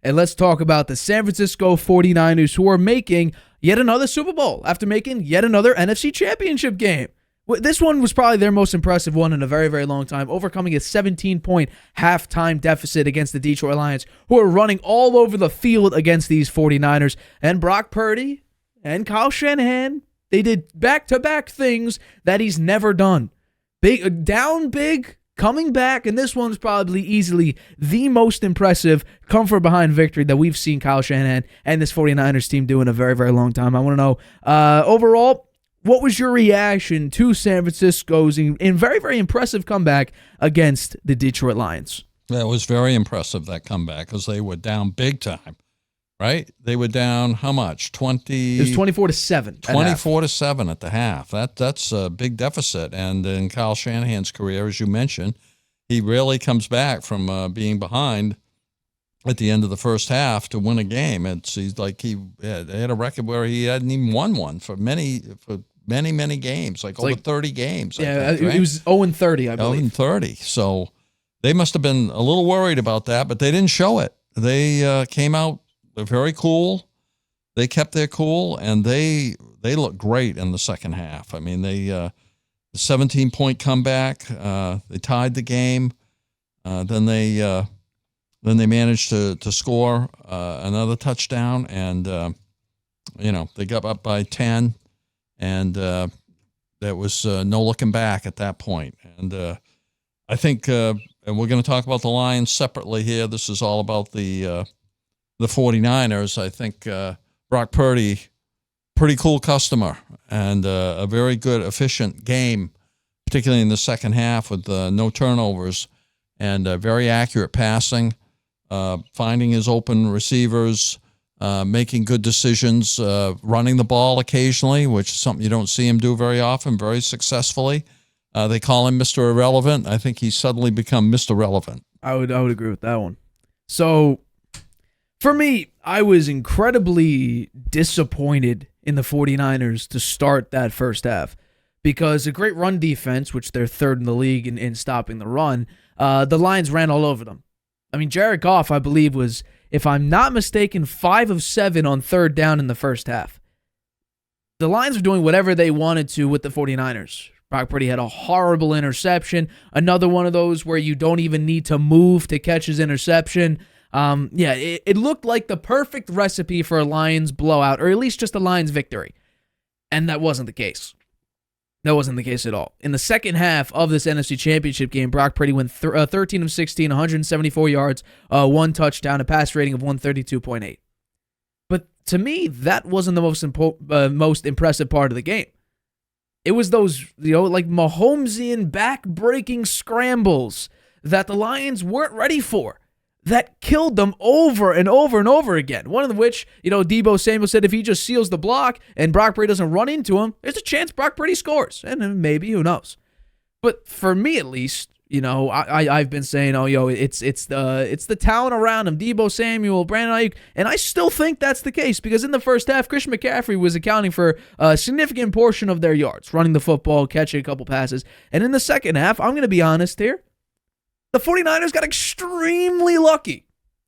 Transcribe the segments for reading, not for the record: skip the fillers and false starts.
And let's talk about the San Francisco 49ers, who are making yet another Super Bowl after making yet another NFC Championship game. This one was probably their most impressive one in a very, very long time, overcoming a 17-point halftime deficit against the Detroit Lions, who are running all over the field against these 49ers. And Brock Purdy and Kyle Shanahan, they did back-to-back things that he's never done. Down big, coming back, and this one's probably easily the most impressive come-from-behind victory that we've seen Kyle Shanahan and this 49ers team do in a very, very long time. I want to know, overall, what was your reaction to San Francisco's in very, very impressive comeback against the Detroit Lions? Yeah, it was very impressive, that comeback, because they were down big time, right? They were down how much? It was 24-7. 24-7 at the half. That's a big deficit. And in Kyle Shanahan's career, as you mentioned, he really comes back from being behind at the end of the first half to win a game. He's like he had a record where he hadn't even won one for many games, like over 30 games. Yeah, I think, right? It was 0-30, I believe. 0-30. So they must have been a little worried about that, but they didn't show it. They came out very cool. They kept their cool, and they looked great in the second half. I mean, the 17-point comeback, they tied the game. Then they managed to score another touchdown, and they got up by 10, and there was no looking back at that point. And I think, and we're going to talk about the Lions separately here. This is all about the 49ers. I think Brock Purdy, pretty cool customer, and a very good, efficient game, particularly in the second half with no turnovers and very accurate passing, finding his open receivers, making good decisions, running the ball occasionally, which is something you don't see him do very often, very successfully. They call him Mr. Irrelevant. I think he's suddenly become Mr. Relevant. I would agree with that one. So, for me, I was incredibly disappointed in the 49ers to start that first half because a great run defense, which they're third in the league in stopping the run, the Lions ran all over them. I mean, Jared Goff, I believe, was, if I'm not mistaken, 5 of 7 on third down in the first half. The Lions were doing whatever they wanted to with the 49ers. Brock Purdy had a horrible interception, another one of those where you don't even need to move to catch his interception. It looked like the perfect recipe for a Lions blowout, or at least just a Lions victory. And that wasn't the case. That wasn't the case at all. In the second half of this NFC Championship game, Brock Purdy went 13 of 16, 174 yards, 1 touchdown, a pass rating of 132.8. But to me, that wasn't the most impressive part of the game. It was those, like Mahomesian back-breaking scrambles that the Lions weren't ready for, that killed them over and over and over again. One of which, Deebo Samuel said if he just seals the block and Brock Purdy doesn't run into him, there's a chance Brock Purdy scores. And maybe, who knows? But for me at least, I've been saying, it's the talent around him, Deebo Samuel, Brandon Ayuk, and I still think that's the case because in the first half, Christian McCaffrey was accounting for a significant portion of their yards, running the football, catching a couple passes. And in the second half, I'm going to be honest here, the 49ers got extremely lucky.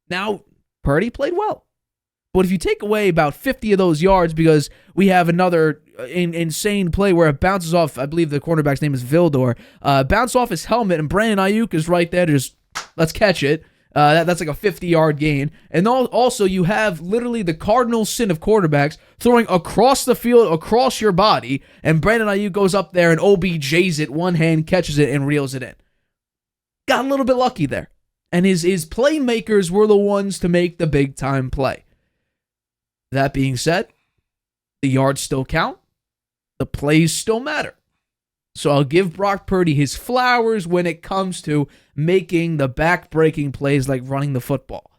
Now, Purdy played well. But if you take away about 50 of those yards because we have another insane play where it bounces off, I believe the cornerback's name is Vildor, bounce off his helmet, and Brandon Ayuk is right there to just, let's catch it. That's like a 50-yard gain. And also you have literally the cardinal sin of quarterbacks throwing across the field, across your body, and Brandon Ayuk goes up there and OBJs it, one hand catches it and reels it in. Got a little bit lucky there. And his playmakers were the ones to make the big-time play. That being said, the yards still count. The plays still matter. So I'll give Brock Purdy his flowers when it comes to making the back-breaking plays like running the football.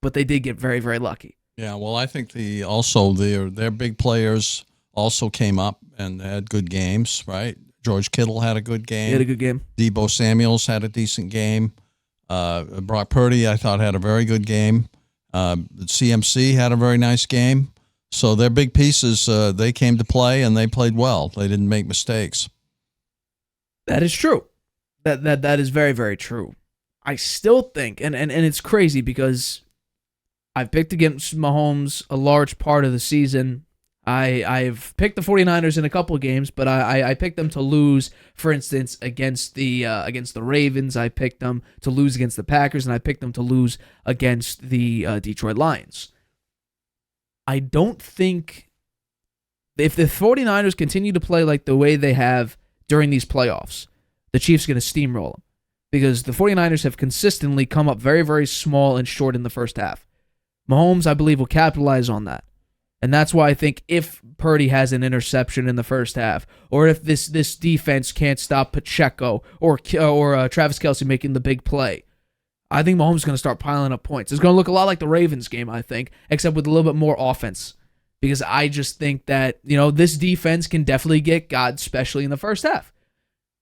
But they did get very, very lucky. Yeah, well, I think their big players also came up and had good games, right? George Kittle had a good game. He had a good game. Deebo Samuels had a decent game. Brock Purdy, I thought, had a very good game. CMC had a very nice game. So their big pieces, they came to play, and they played well. They didn't make mistakes. That is true. That is very, very true. I still think, and it's crazy because I've picked against Mahomes a large part of the season. I've picked the 49ers in a couple of games, but I picked them to lose, for instance, against the Ravens. I picked them to lose against the Packers, and I picked them to lose against the Detroit Lions. I don't think if the 49ers continue to play like the way they have during these playoffs, the Chiefs are going to steamroll them because the 49ers have consistently come up very, very small and short in the first half. Mahomes, I believe, will capitalize on that. And that's why I think if Purdy has an interception in the first half, or if this defense can't stop Pacheco or Travis Kelce making the big play, I think Mahomes is going to start piling up points. It's going to look a lot like the Ravens game, I think, except with a little bit more offense. Because I just think that, this defense can definitely get got, especially in the first half.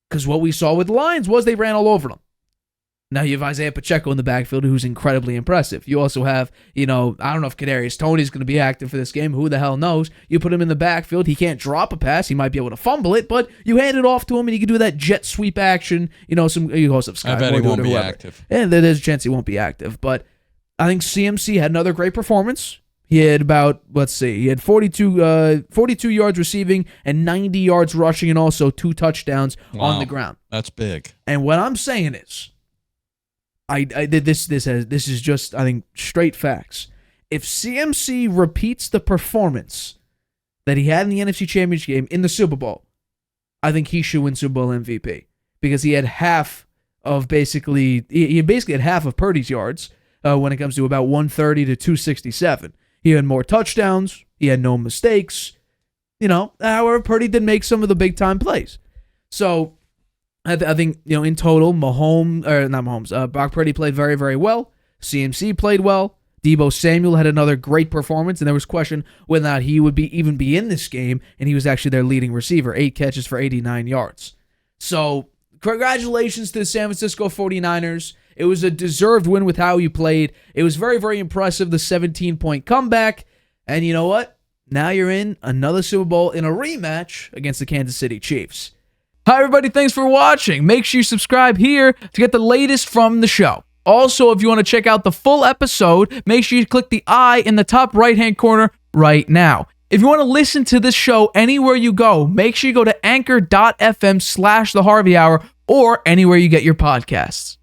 Because what we saw with the Lions was they ran all over them. Now you have Isaiah Pacheco in the backfield, who's incredibly impressive. You also have, I don't know if Kadarius Toney's going to be active for this game. Who the hell knows? You put him in the backfield. He can't drop a pass. He might be able to fumble it, but you hand it off to him, and he can do that jet sweep action. You also have Sky. I bet he won't be active. Yeah, there's a chance he won't be active. But I think CMC had another great performance. He had he had 42 yards receiving and 90 yards rushing, and also 2 touchdowns on the ground. That's big. And what I'm saying is, this is just, I think, straight facts. If CMC repeats the performance that he had in the NFC Championship game in the Super Bowl, I think he should win Super Bowl MVP because he had half of he basically had half of Purdy's yards when it comes to about 130 to 267. He had more touchdowns. He had no mistakes. However, Purdy did make some of the big time plays. So I think, in total, Brock Purdy played very, very well. CMC played well. Deebo Samuel had another great performance, and there was question whether or not he would even be in this game, and he was actually their leading receiver, 8 catches for 89 yards. So, congratulations to the San Francisco 49ers. It was a deserved win with how you played. It was very, very impressive, the 17-point comeback. And you know what? Now you're in another Super Bowl in a rematch against the Kansas City Chiefs. Hi, everybody. Thanks for watching. Make sure you subscribe here to get the latest from the show. Also, if you want to check out the full episode, make sure you click the I in the top right-hand corner right now. If you want to listen to this show anywhere you go, make sure you go to anchor.fm/The Harvey Hour or anywhere you get your podcasts.